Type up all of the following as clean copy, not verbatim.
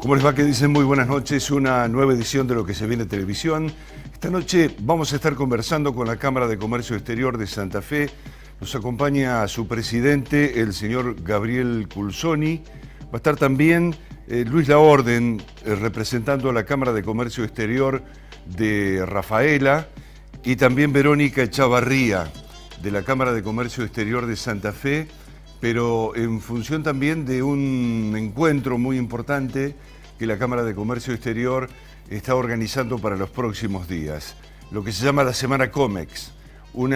¿Cómo les va? Que dicen muy buenas noches, una nueva edición de Lo que se viene televisión. Esta noche vamos a estar conversando con la Cámara de Comercio Exterior de Santa Fe. Nos acompaña su presidente, el señor Gabriel Culzoni. Va a estar también Luis Laorden, representando a la Cámara de Comercio Exterior de Rafaela, y también Verónica Echavarría, de la Cámara de Comercio Exterior de Santa Fe, pero en función también de un encuentro muy importante que la Cámara de Comercio Exterior está organizando para los próximos días, lo que se llama la Semana Comex, un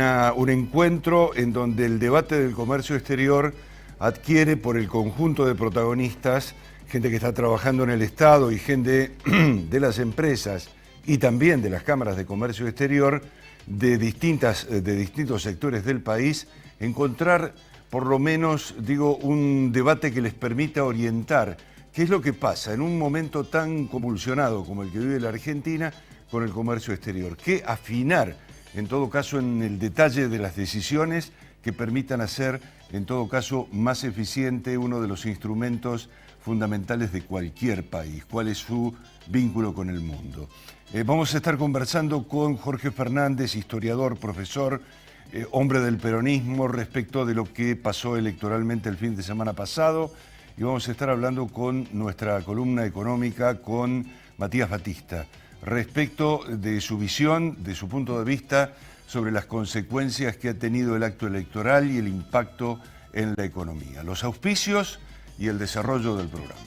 encuentro en donde el debate del comercio exterior adquiere por el conjunto de protagonistas, gente que está trabajando en el Estado y gente de las empresas y también de las cámaras de comercio exterior de distintos sectores del país, encontrar por lo menos, un debate que les permita orientar qué es lo que pasa en un momento tan convulsionado como el que vive la Argentina con el comercio exterior. Qué afinar, en todo caso, en el detalle de las decisiones que permitan hacer, en todo caso, más eficiente uno de los instrumentos fundamentales de cualquier país. ¿Cuál es su vínculo con el mundo? Vamos a estar conversando con Jorge Fernández, historiador, profesor, hombre del peronismo, respecto de lo que pasó electoralmente el fin de semana pasado, y vamos a estar hablando con nuestra columna económica, con Matías Batista, respecto de su visión, de su punto de vista, sobre las consecuencias que ha tenido el acto electoral y el impacto en la economía, los auspicios y el desarrollo del programa.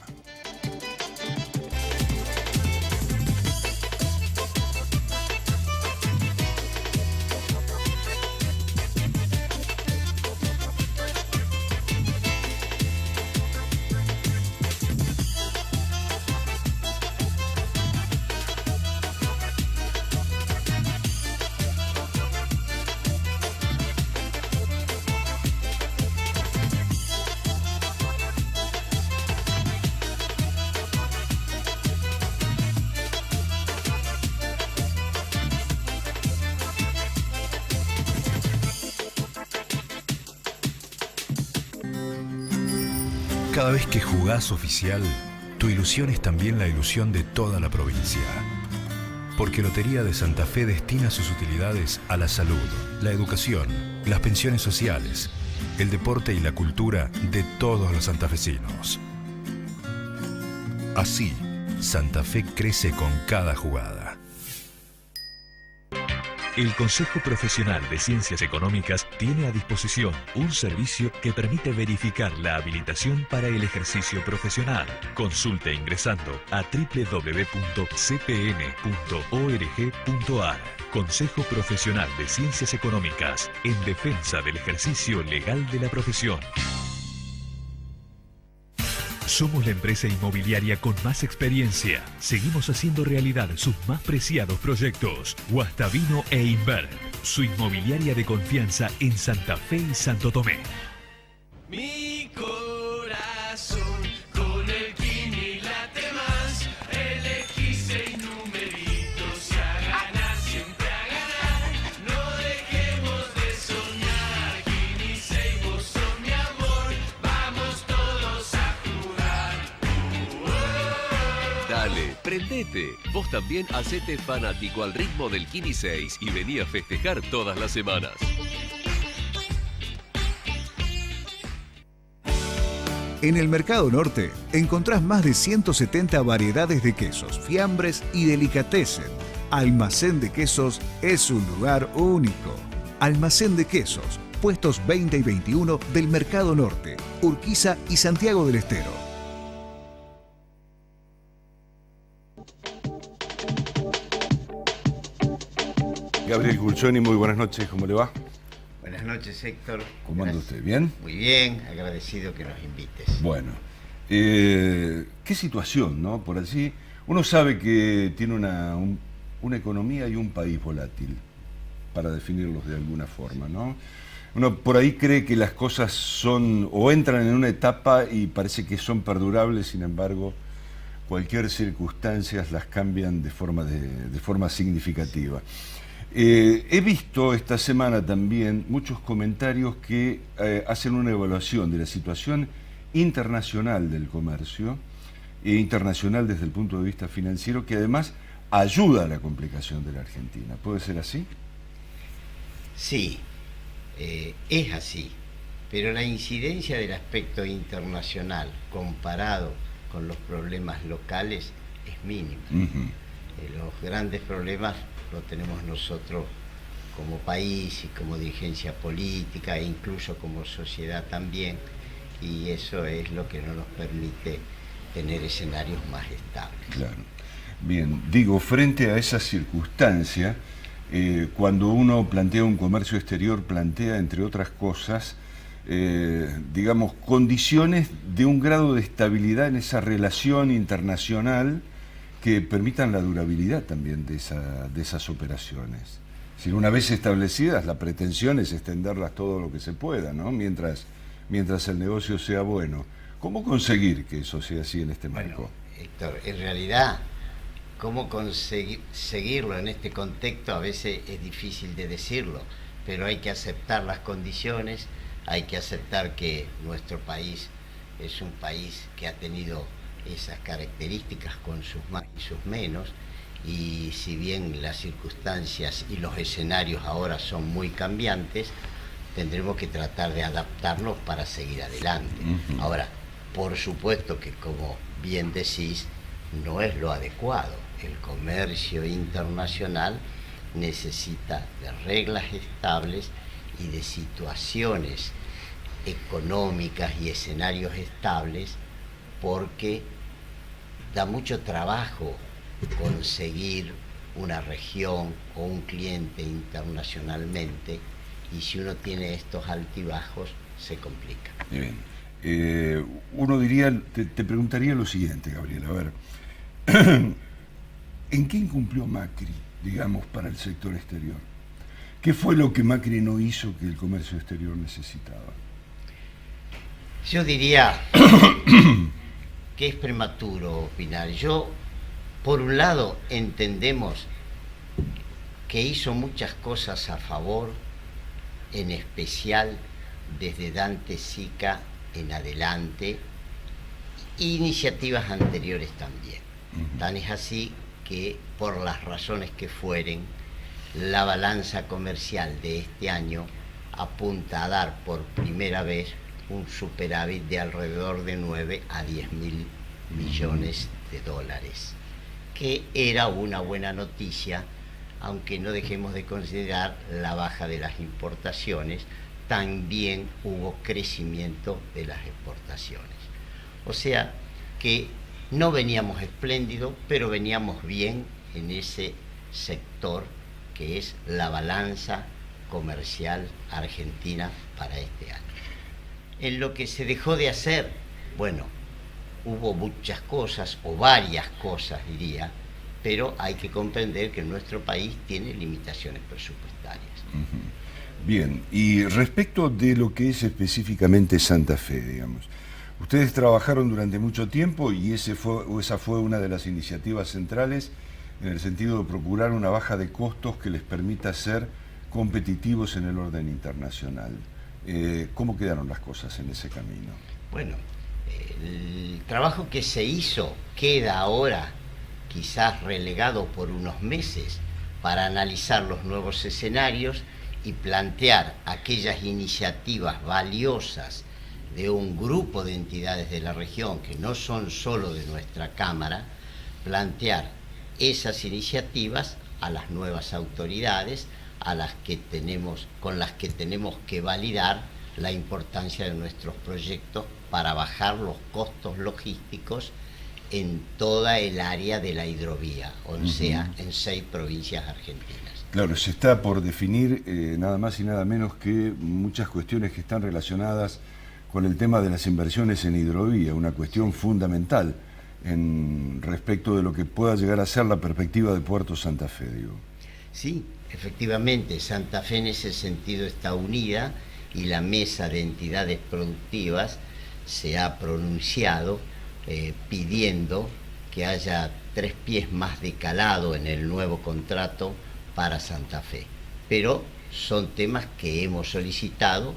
Cada vez que jugás oficial, tu ilusión es también la ilusión de toda la provincia. Porque Lotería de Santa Fe destina sus utilidades a la salud, la educación, las pensiones sociales, el deporte y la cultura de todos los santafesinos. Así, Santa Fe crece con cada jugada. El Consejo Profesional de Ciencias Económicas tiene a disposición un servicio que permite verificar la habilitación para el ejercicio profesional. Consulte ingresando a www.cpn.org.ar. Consejo Profesional de Ciencias Económicas, en defensa del ejercicio legal de la profesión. Somos la empresa inmobiliaria con más experiencia. Seguimos haciendo realidad sus más preciados proyectos. Guastavino e Inver, su inmobiliaria de confianza en Santa Fe y Santo Tomé. Mi corazón con el Kini late más. Elegí 6 numeritos y a ganar, siempre a ganar. No dejemos de soñar. Kini 6, vos sos mi amor. Vamos todos a jugar. Dale, prendete. Vos también hacete fanático al ritmo del Kini 6 y vení a festejar todas las semanas. En el Mercado Norte encontrás más de 170 variedades de quesos, fiambres y delicatessen. Almacén de Quesos es un lugar único. Almacén de Quesos, puestos 20 y 21 del Mercado Norte, Urquiza y Santiago del Estero. Gabriel Culzoni, muy buenas noches, ¿cómo le va? Buenas noches, Héctor. ¿Cómo anda usted? ¿Bien? Muy bien, agradecido que nos invites. Bueno, qué situación, ¿no? Por así, uno sabe que tiene una economía y un país volátil, para definirlos de alguna forma, ¿no? Uno por ahí cree que las cosas son, o entran en una etapa y parece que son perdurables, sin embargo, cualquier circunstancia las cambian de forma significativa. He visto esta semana también muchos comentarios que hacen una evaluación de la situación internacional del comercio internacional desde el punto de vista financiero, que además ayuda a la complicación de la Argentina. ¿Puede ser así? Sí, es así, pero la incidencia del aspecto internacional comparado con los problemas locales es mínima. Los grandes problemas los tenemos nosotros como país y como dirigencia política e incluso como sociedad también, y eso es lo que no nos permite tener escenarios más estables. Claro. Bien, digo, frente a esa circunstancia, cuando uno plantea un comercio exterior, plantea, entre otras cosas, digamos, condiciones de un grado de estabilidad en esa relación internacional que permitan la durabilidad también de esas operaciones. Es decir, una vez establecidas, la pretensión es extenderlas todo lo que se pueda, ¿no? Mientras el negocio sea bueno. ¿Cómo conseguir que eso sea así en este marco? Héctor, en realidad, cómo conseguirlo en este contexto a veces es difícil de decirlo, pero hay que aceptar las condiciones, hay que aceptar que nuestro país es un país que ha tenido esas características con sus más y sus menos, y si bien las circunstancias y los escenarios ahora son muy cambiantes, tendremos que tratar de adaptarnos para seguir adelante. Ahora, por supuesto que, como bien decís, no es lo adecuado. El comercio internacional necesita de reglas estables y de situaciones económicas y escenarios estables, porque da mucho trabajo conseguir una región o un cliente internacionalmente, y si uno tiene estos altibajos se complica. Bien. Uno diría, te preguntaría lo siguiente, Gabriel, a ver, ¿en qué incumplió Macri, digamos, para el sector exterior? ¿Qué fue lo que Macri no hizo que el comercio exterior necesitaba? Yo diría que es prematuro opinar. Por un lado, entendemos que hizo muchas cosas a favor, en especial desde Dante Sica en adelante, iniciativas anteriores también. Tan es así que, por las razones que fueren, la balanza comercial de este año apunta a dar por primera vez un superávit de alrededor de 9 a 10 mil millones de dólares, que era una buena noticia, aunque no dejemos de considerar la baja de las importaciones. También hubo crecimiento de las exportaciones. O sea que no veníamos espléndidos, pero veníamos bien en ese sector que es la balanza comercial argentina para este año. En lo que se dejó de hacer, bueno, hubo muchas cosas, o varias cosas diría, pero hay que comprender que nuestro país tiene limitaciones presupuestarias. Bien, y respecto de lo que es específicamente Santa Fe, digamos, ustedes trabajaron durante mucho tiempo y esa fue una de las iniciativas centrales en el sentido de procurar una baja de costos que les permita ser competitivos en el orden internacional. ¿Cómo quedaron las cosas en ese camino? Bueno, el trabajo que se hizo queda ahora quizás relegado por unos meses para analizar los nuevos escenarios y plantear aquellas iniciativas valiosas de un grupo de entidades de la región que no son solo de nuestra Cámara, plantear esas iniciativas a las nuevas autoridades con las que tenemos que validar la importancia de nuestros proyectos para bajar los costos logísticos en toda el área de la hidrovía, o sea, en 6 provincias argentinas. Claro, se está por definir nada más y nada menos que muchas cuestiones que están relacionadas con el tema de las inversiones en hidrovía, una cuestión fundamental respecto de lo que pueda llegar a ser la perspectiva de Puerto Santa Fe, digo. Sí, efectivamente, Santa Fe en ese sentido está unida, y la mesa de entidades productivas se ha pronunciado pidiendo que haya 3 pies más de calado en el nuevo contrato para Santa Fe. Pero son temas que hemos solicitado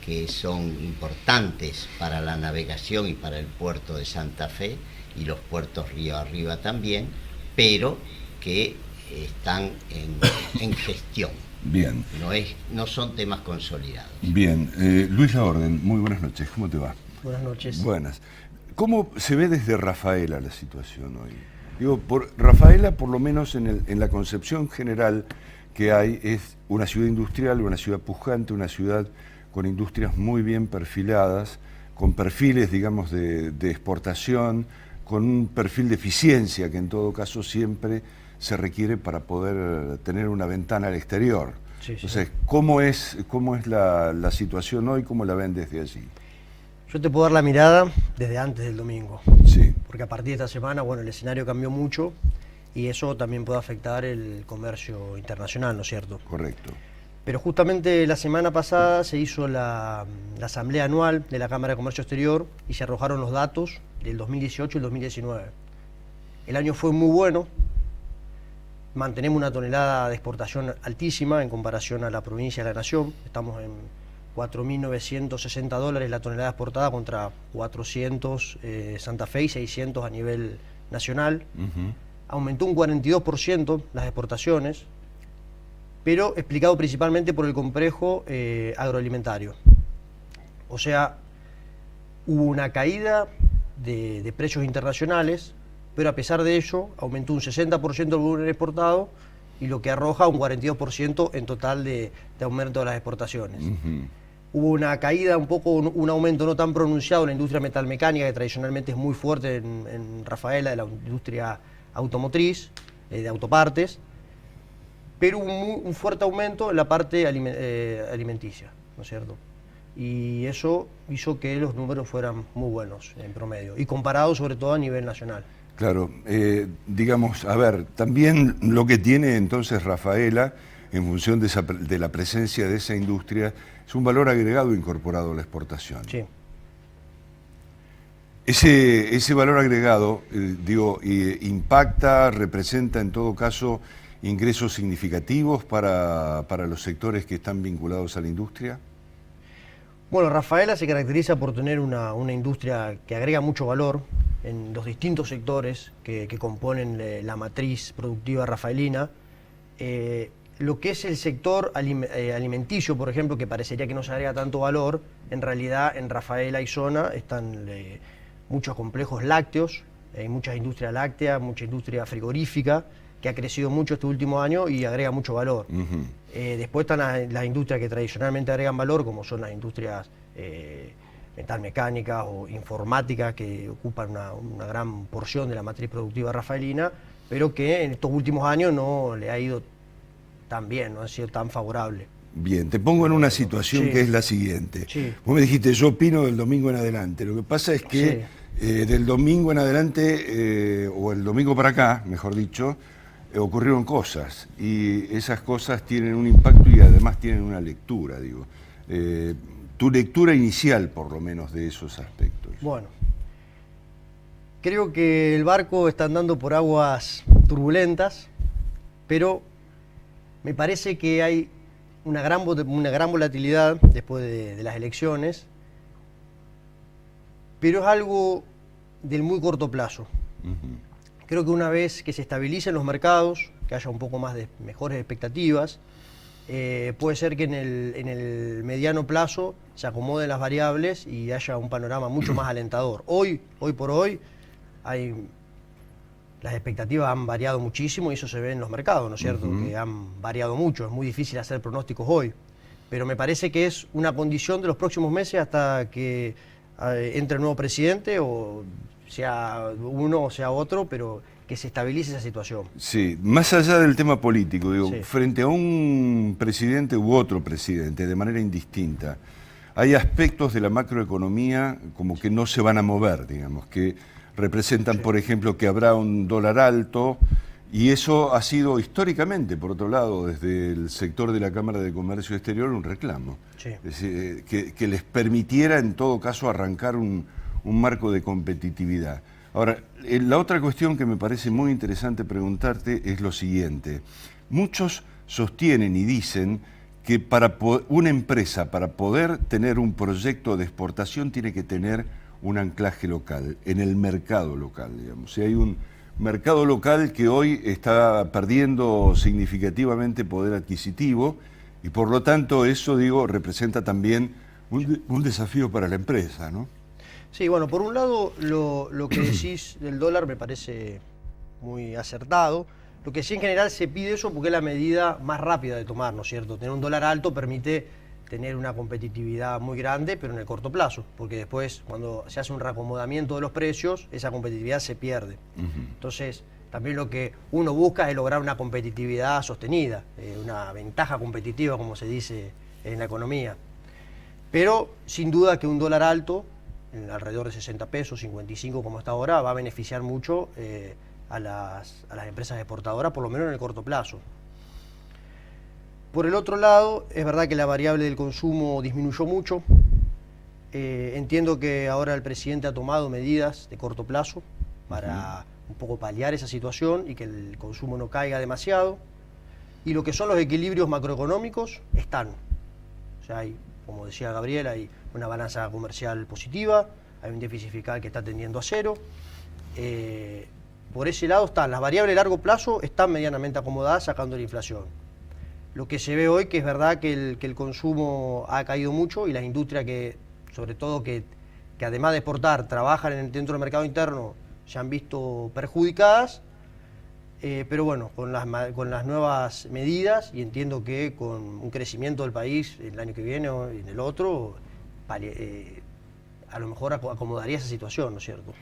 que son importantes para la navegación y para el puerto de Santa Fe y los puertos río arriba también, pero que están en gestión. Bien. No son temas consolidados. Bien. Luis Laorden, muy buenas noches. ¿Cómo te va? Buenas noches. Buenas. ¿Cómo se ve desde Rafaela la situación hoy? Digo, Rafaela, por lo menos en la concepción general que hay, es una ciudad industrial, una ciudad pujante, una ciudad con industrias muy bien perfiladas, con perfiles, digamos, de exportación, con un perfil de eficiencia que en todo caso siempre se requiere para poder tener una ventana al exterior. Sí, sí. Entonces, ¿cómo es la situación hoy? ¿Cómo la ven desde allí? Yo te puedo dar la mirada desde antes del domingo, Sí. porque a partir de esta semana, bueno, el escenario cambió mucho y eso también puede afectar el comercio internacional, ¿no es cierto? Correcto. Pero justamente la semana pasada se hizo la asamblea anual de la Cámara de Comercio Exterior y se arrojaron los datos del 2018 y el 2019. El año fue muy bueno, mantenemos una tonelada de exportación altísima en comparación a la provincia de la Nación, estamos en $4.960 la tonelada exportada contra 400 Santa Fe y 600 a nivel nacional. Aumentó un 42% las exportaciones, pero explicado principalmente por el complejo agroalimentario. O sea, hubo una caída de precios internacionales, pero a pesar de ello aumentó un 60% el volumen exportado y lo que arroja un 42% en total de aumento de las exportaciones. Hubo una caída, un aumento no tan pronunciado en la industria metalmecánica, que tradicionalmente es muy fuerte en Rafaela, de la industria automotriz, de autopartes, pero hubo un fuerte aumento en la parte alimenticia, ¿no es cierto? Y eso hizo que los números fueran muy buenos en promedio, y comparados sobre todo a nivel nacional. Claro, digamos, a ver, también lo que tiene entonces Rafaela, en función de la presencia de esa industria, es un valor agregado incorporado a la exportación. Sí. Ese valor agregado, impacta, representa en todo caso ingresos significativos para los sectores que están vinculados a la industria. Bueno, Rafaela se caracteriza por tener una industria que agrega mucho valor en los distintos sectores que componen la matriz productiva rafaelina. Lo que es el sector alimenticio, por ejemplo, que parecería que no se agrega tanto valor, en realidad en Rafaela y zona están muchos complejos lácteos, hay mucha industria láctea, mucha industria frigorífica, que ha crecido mucho este último año y agrega mucho valor. Después están las industrias que tradicionalmente agregan valor, como son las industrias metalmecánicas o informáticas, que ocupan una gran porción de la matriz productiva rafaelina, pero que en estos últimos años no le ha ido tan bien, no ha sido tan favorable. Bien, te pongo en una situación que es la siguiente. Sí. Vos me dijiste, yo opino del domingo en adelante. Lo que pasa es que del domingo en adelante, o el domingo para acá, mejor dicho, ocurrieron cosas. Y esas cosas tienen un impacto y además tienen una lectura, digo. Tu lectura inicial, por lo menos, de esos aspectos. Bueno, creo que el barco está andando por aguas turbulentas, pero me parece que hay una gran volatilidad después de las elecciones, pero es algo del muy corto plazo. Creo que una vez que se estabilicen los mercados, que haya un poco más de mejores expectativas, puede ser que en el mediano plazo se acomoden las variables y haya un panorama mucho más alentador. Hoy por hoy, las expectativas han variado muchísimo y eso se ve en los mercados, ¿no es cierto? Que han variado mucho, es muy difícil hacer pronósticos hoy. Pero me parece que es una condición de los próximos meses hasta que entre el nuevo presidente, o sea uno o sea otro, pero que se estabilice esa situación. Sí, más allá del tema político, digo, Sí. frente a un presidente u otro presidente, de manera indistinta, hay aspectos de la macroeconomía como que no se van a mover, digamos, que representan, por ejemplo, que habrá un dólar alto, y eso ha sido históricamente, por otro lado, desde el sector de la Cámara de Comercio Exterior, un reclamo. Sí. Es decir, que les permitiera, en todo caso, arrancar un marco de competitividad. Ahora, la otra cuestión que me parece muy interesante preguntarte es lo siguiente. Muchos sostienen y dicen que una empresa, para poder tener un proyecto de exportación, tiene que tener un anclaje local, en el mercado local, digamos. Si hay un mercado local que hoy está perdiendo significativamente poder adquisitivo, y por lo tanto eso, digo, representa también un desafío para la empresa, ¿no? Sí, bueno, por un lado lo que decís del dólar me parece muy acertado. Lo que sí en general se pide eso porque es la medida más rápida de tomar, ¿no es cierto? Tener un dólar alto permite tener una competitividad muy grande, pero en el corto plazo, porque después cuando se hace un reacomodamiento de los precios, esa competitividad se pierde. Entonces, también lo que uno busca es lograr una competitividad sostenida, una ventaja competitiva, como se dice en la economía. Pero sin duda que un dólar alto, alrededor de 60 pesos, 55 como está ahora, va a beneficiar mucho a las empresas exportadoras, por lo menos en el corto plazo. Por el otro lado, es verdad que la variable del consumo disminuyó mucho. Entiendo que ahora el presidente ha tomado medidas de corto plazo para un poco paliar esa situación y que el consumo no caiga demasiado. Y lo que son los equilibrios macroeconómicos están. O sea, hay, como decía Gabriel, hay una balanza comercial positiva, hay un déficit fiscal que está tendiendo a cero. Por ese lado están, las variables de largo plazo están medianamente acomodadas sacando la inflación. Lo que se ve hoy que es verdad que el consumo ha caído mucho y las industrias que, sobre todo que además de exportar, trabajan dentro del mercado interno, se han visto perjudicadas, pero bueno, con las nuevas medidas, y entiendo que con un crecimiento del país el año que viene o en el otro, a lo mejor acomodaría esa situación, ¿no es cierto?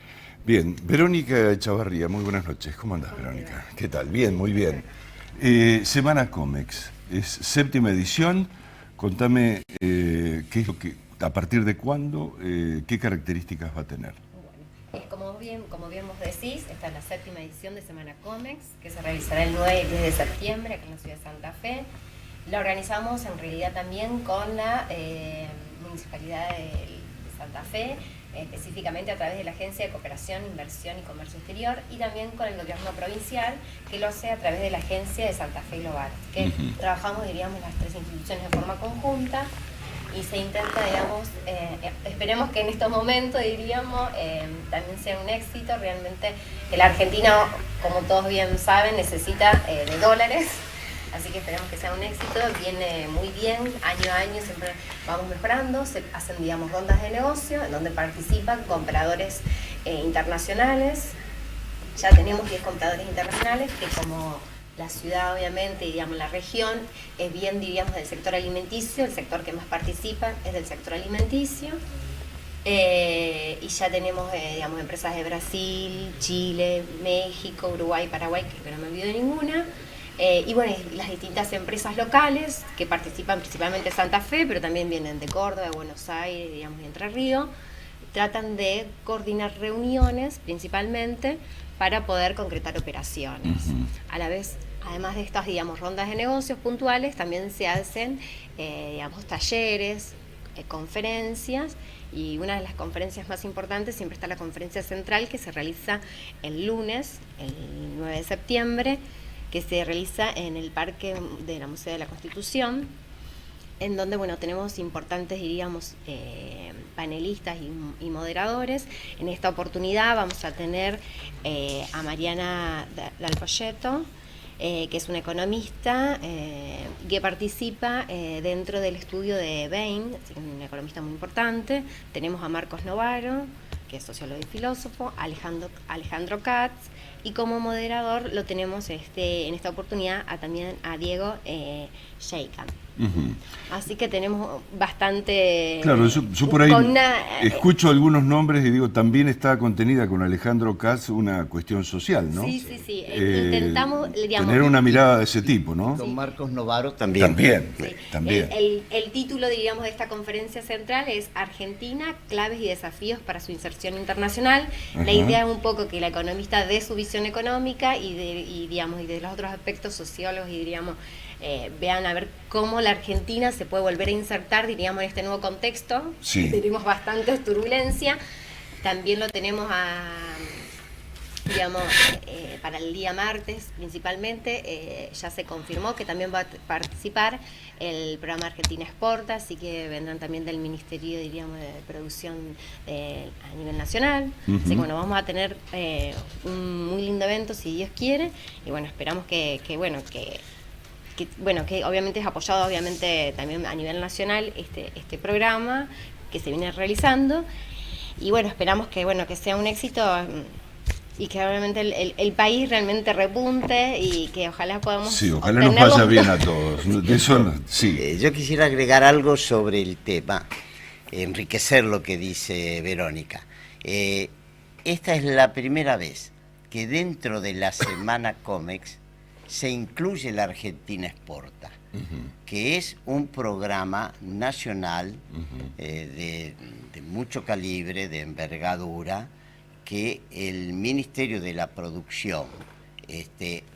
Bien, Verónica Echavarría, muy buenas noches. ¿Cómo andás, Verónica? ¿Qué tal? Bien, muy bien. Semana Comex, es 7ª edición. Contame qué es lo que, a partir de cuándo, qué características va a tener. Como bien vos decís, esta es la 7ª edición de Semana Comex, que se realizará el 9 y 10 de septiembre aquí en la ciudad de Santa Fe. La organizamos en realidad también con la Municipalidad de Santa Fe, específicamente a través de la Agencia de Cooperación, Inversión y Comercio Exterior, y también con el gobierno provincial, que lo hace a través de la Agencia de Santa Fe Global, que trabajamos, diríamos, las tres instituciones de forma conjunta, y se intenta, digamos, esperemos que en estos momentos, diríamos, también sea un éxito. Realmente la Argentina, como todos bien saben, necesita de dólares, así que esperemos que sea un éxito. Viene muy bien, año a año siempre vamos mejorando, se hacen, digamos, rondas de negocio en donde participan compradores internacionales. Ya tenemos 10 compradores internacionales que, como la ciudad, obviamente, y digamos la región, es bien, diríamos, del sector alimenticio, el sector que más participa es del sector alimenticio. Y ya tenemos, digamos, empresas de Brasil, Chile, México, Uruguay, Paraguay, que no me olvido de ninguna. Y bueno, las distintas empresas locales que participan, principalmente Santa Fe, pero también vienen de Córdoba, de Buenos Aires, digamos, de Entre Ríos, tratan de coordinar reuniones principalmente para poder concretar operaciones. A la vez, además de estas, digamos, rondas de negocios puntuales, también se hacen, digamos, talleres, conferencias, y una de las conferencias más importantes siempre está la conferencia central, que se realiza el lunes, el 9 de septiembre, que se realiza en el Parque de la Museo de la Constitución, en donde, bueno, tenemos importantes, diríamos, panelistas y moderadores. En esta oportunidad vamos a tener a Mariana Dal Folletto, que es una economista que participa dentro del estudio de Bain, una economista muy importante. Tenemos a Marcos Novaro, que es sociólogo y filósofo, Alejandro Katz, y como moderador lo tenemos en esta oportunidad también a Diego Sheikan. Así que tenemos bastante... Claro, yo por ahí escucho algunos nombres y digo, también está contenida con Alejandro Katz una cuestión social, ¿no? Sí. Intentamos, digamos, tener una mirada de ese tipo, ¿no? Con Marcos Novaro también. También. El título, diríamos, de esta conferencia central es Argentina, claves y desafíos para su inserción internacional. La idea es un poco que la economista dé su visión económica y de los otros aspectos sociólogos, y diríamos, vean a ver cómo la Argentina se puede volver a insertar, diríamos, en este nuevo contexto. Sí. Tenemos bastante turbulencia. También lo tenemos a digamos, para el día martes principalmente, ya se confirmó que también va a participar el programa Argentina Exporta, así que vendrán también del Ministerio, diríamos, de Producción a nivel nacional. Así que bueno, vamos a tener un muy lindo evento, si Dios quiere, y bueno, esperamos que obviamente es apoyado obviamente también a nivel nacional este programa que se viene realizando, y bueno, esperamos que sea un éxito y que obviamente el país realmente repunte y que ojalá podamos... Sí, ojalá nos vaya bien a todos. De eso, sí. Yo quisiera agregar algo sobre el tema, enriquecer lo que dice Verónica. Esta es la primera vez que dentro de la Semana Comex se incluye la Argentina Exporta, que es un programa nacional de mucho calibre, de envergadura, que el Ministerio de la Producción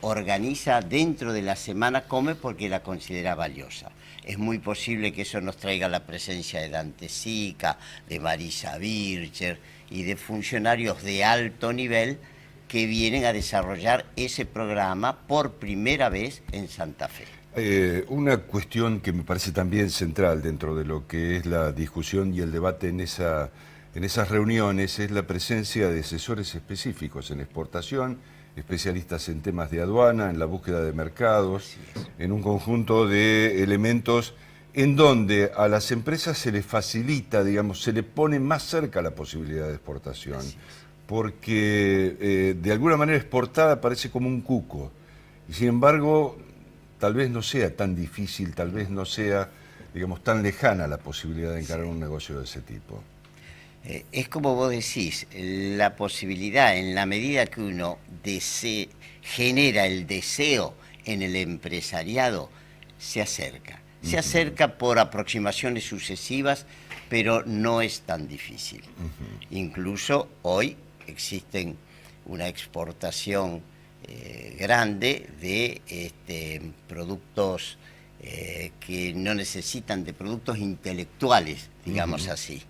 organiza dentro de la Semana Come porque la considera valiosa. Es muy posible que eso nos traiga la presencia de Dante Sica, de Marisa Bircher y de funcionarios de alto nivel que vienen a desarrollar ese programa por primera vez en Santa Fe. Una cuestión que me parece también central dentro de lo que es la discusión y el debate en esas reuniones es la presencia de asesores específicos en exportación, especialistas en temas de aduana, en la búsqueda de mercados, en un conjunto de elementos en donde a las empresas se les facilita, digamos, se le pone más cerca la posibilidad de exportación, porque de alguna manera exportada parece como un cuco, y sin embargo tal vez no sea tan difícil, tal vez no sea, digamos, tan lejana la posibilidad de encarar un negocio de ese tipo. Es como vos decís, la posibilidad, en la medida que uno genera el deseo en el empresariado, se acerca. Se acerca por aproximaciones sucesivas, pero no es tan difícil. Incluso hoy existen una exportación grande de productos que no necesitan, de productos intelectuales, digamos así,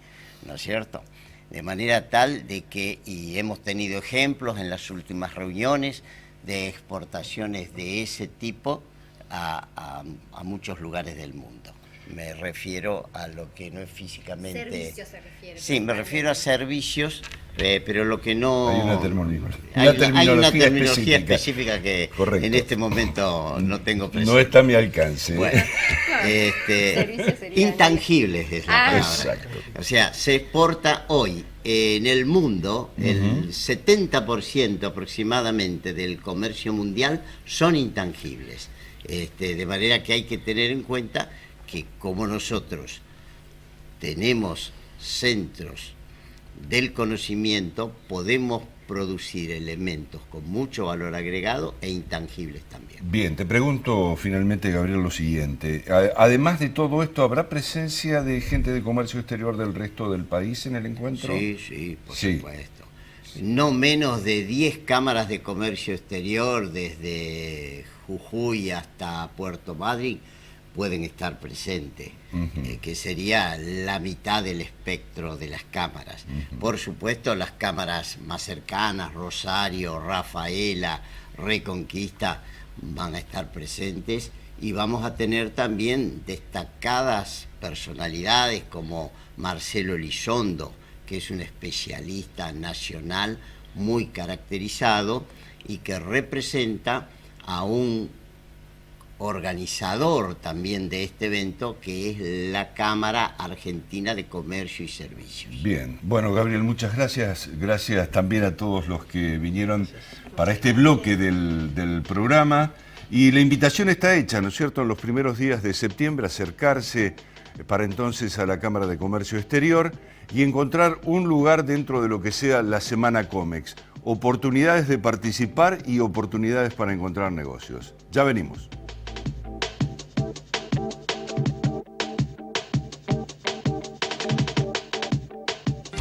¿no es cierto? De manera tal de que, y hemos tenido ejemplos en las últimas reuniones de exportaciones de ese tipo a muchos lugares del mundo. Me refiero a lo que no es físicamente... Servicios se refiere. Sí, me refiero a servicios, pero lo que no... Hay una terminología, hay una terminología específica que correcto, en este momento no tengo presente. No está a mi alcance. Bueno, intangibles es la palabra. Exacto. O sea, se exporta hoy en el mundo, el 70% aproximadamente del comercio mundial son intangibles. De manera que hay que tener en cuenta que como nosotros tenemos centros del conocimiento, podemos producir elementos con mucho valor agregado e intangibles también. Bien, te pregunto finalmente, Gabriel, lo siguiente. Además de todo esto, ¿habrá presencia de gente de comercio exterior del resto del país en el encuentro? Sí, por supuesto. No menos de 10 cámaras de comercio exterior, desde Jujuy hasta Puerto Madryn, pueden estar presentes, que sería la mitad del espectro de las cámaras. Por supuesto, las cámaras más cercanas, Rosario, Rafaela, Reconquista, van a estar presentes, y vamos a tener también destacadas personalidades como Marcelo Elizondo, que es un especialista nacional muy caracterizado y que representa a un organizador también de este evento, que es la Cámara Argentina de Comercio y Servicios. Bien, bueno, Gabriel, muchas gracias. Gracias también a todos los que vinieron para este bloque del programa. Y la invitación está hecha, ¿no es cierto?, en los primeros días de septiembre, acercarse para entonces a la Cámara de Comercio Exterior y encontrar un lugar dentro de lo que sea la Semana Comex. Oportunidades de participar y oportunidades para encontrar negocios. Ya venimos.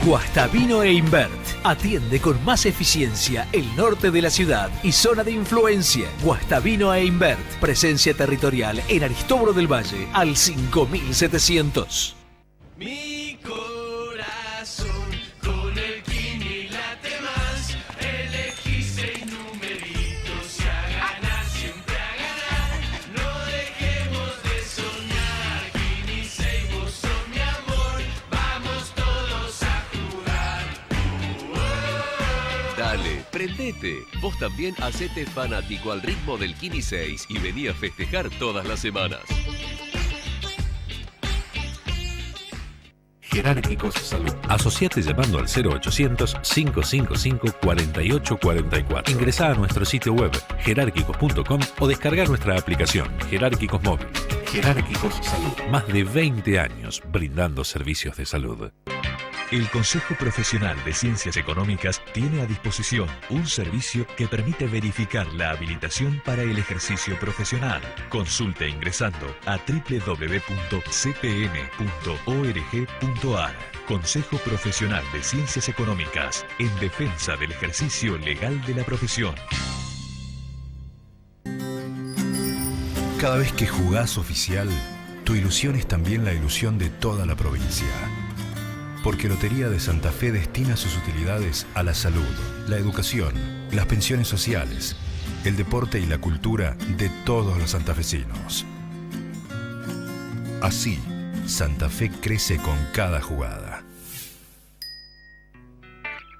Guastavino e Invert atiende con más eficiencia el norte de la ciudad y zona de influencia. Guastavino e Invert, presencia territorial en Aristóbulo del Valle al 5700. Mi corazón con el Kini late más, el X Dale, prendete. Vos también hacete fanático al ritmo del Kini 6 y vení a festejar todas las semanas. Jerárquicos Salud. Asociate llamando al 0800-555-4844. Ingresá a nuestro sitio web jerárquicos.com o descarga nuestra aplicación Jerárquicos Móvil. Jerárquicos Salud. Más de 20 años brindando servicios de salud. El Consejo Profesional de Ciencias Económicas tiene a disposición un servicio que permite verificar la habilitación para el ejercicio profesional. Consulte ingresando a www.cpn.org.ar. Consejo Profesional de Ciencias Económicas, en defensa del ejercicio legal de la profesión. Cada vez que jugás oficial, tu ilusión es también la ilusión de toda la provincia. Porque Lotería de Santa Fe destina sus utilidades a la salud, la educación, las pensiones sociales, el deporte y la cultura de todos los santafesinos. Así, Santa Fe crece con cada jugada.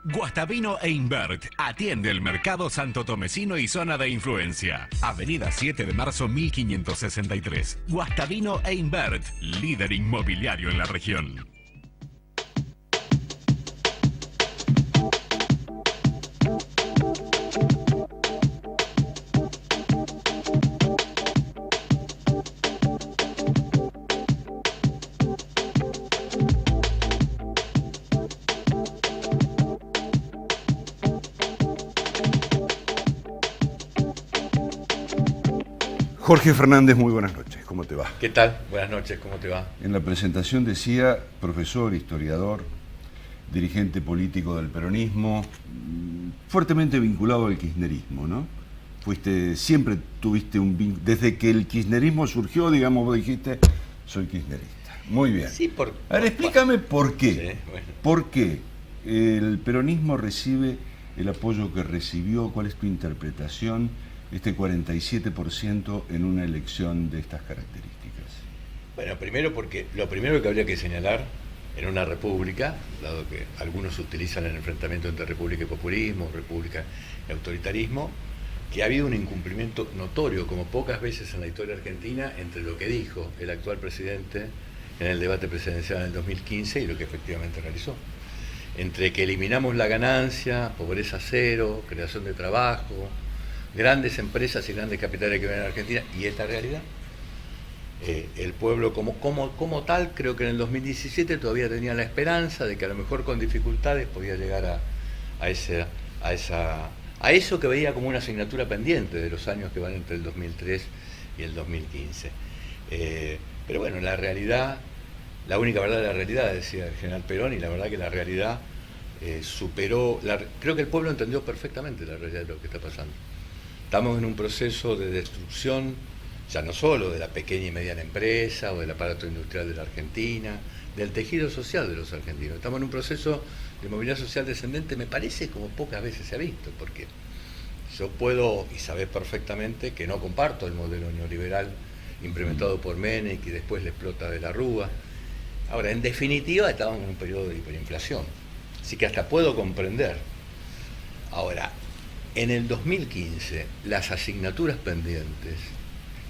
Guastavino e Invert atiende el mercado santotomecino y zona de influencia. Avenida 7 de marzo 1563. Guastavino e Invert, líder inmobiliario en la región. Jorge Fernández, muy buenas noches, ¿cómo te va? ¿Qué tal? Buenas noches, ¿cómo te va? En la presentación decía profesor, historiador, dirigente político del peronismo, fuertemente vinculado al kirchnerismo, ¿no? Siempre tuviste desde que el kirchnerismo surgió, digamos, vos dijiste, soy kirchnerista. Muy bien. Sí, a ver, explícame por qué. Sí, bueno. ¿Por qué el peronismo recibe el apoyo que recibió? ¿Cuál es tu interpretación? Este 47% en una elección de estas características. Bueno, primero porque lo primero que habría que señalar en una república, dado que algunos utilizan el enfrentamiento entre república y populismo, república y autoritarismo, que ha habido un incumplimiento notorio, como pocas veces en la historia argentina, entre lo que dijo el actual presidente en el debate presidencial en el 2015 y lo que efectivamente realizó. Entre que eliminamos la ganancia, pobreza cero, creación de trabajo, grandes empresas y grandes capitales que vienen a Argentina, y esta realidad. El pueblo como tal, creo que en el 2017 todavía tenía la esperanza de que a lo mejor con dificultades podía llegar a eso que veía como una asignatura pendiente de los años que van entre el 2003 y el 2015. Pero bueno, la realidad, la única verdad de la realidad, decía el general Perón, y la verdad que la realidad superó, creo que el pueblo entendió perfectamente la realidad de lo que está pasando. Estamos en un proceso de destrucción, ya no solo de la pequeña y mediana empresa o del aparato industrial de la Argentina, del tejido social de los argentinos. Estamos en un proceso de movilidad social descendente, me parece como pocas veces se ha visto, porque yo puedo, y sabés perfectamente, que no comparto el modelo neoliberal implementado por Menem y después le explota de la Rúa. Ahora, en definitiva, estamos en un periodo de hiperinflación, así que hasta puedo comprender. Ahora, en el 2015, las asignaturas pendientes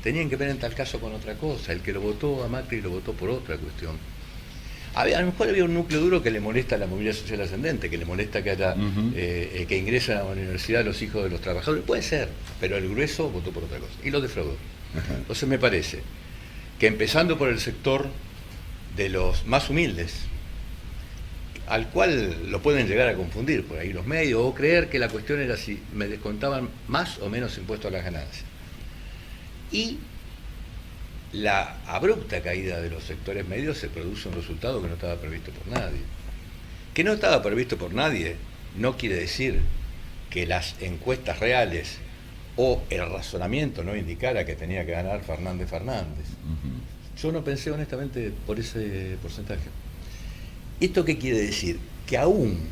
tenían que ver en tal caso con otra cosa. El que lo votó a Macri lo votó por otra cuestión. A lo mejor había un núcleo duro que le molesta a la movilidad social ascendente, que le molesta que haya que ingresen a la universidad los hijos de los trabajadores. Puede ser, pero el grueso votó por otra cosa y lo defraudó. Entonces me parece que empezando por el sector de los más humildes, al cual lo pueden llegar a confundir por ahí los medios, o creer que la cuestión era si me descontaban más o menos impuestos a las ganancias. Y la abrupta caída de los sectores medios se produce un resultado que no estaba previsto por nadie. Que no estaba previsto por nadie no quiere decir que las encuestas reales o el razonamiento no indicara que tenía que ganar Fernández. Yo no pensé honestamente por ese porcentaje. ¿Esto qué quiere decir? Que aún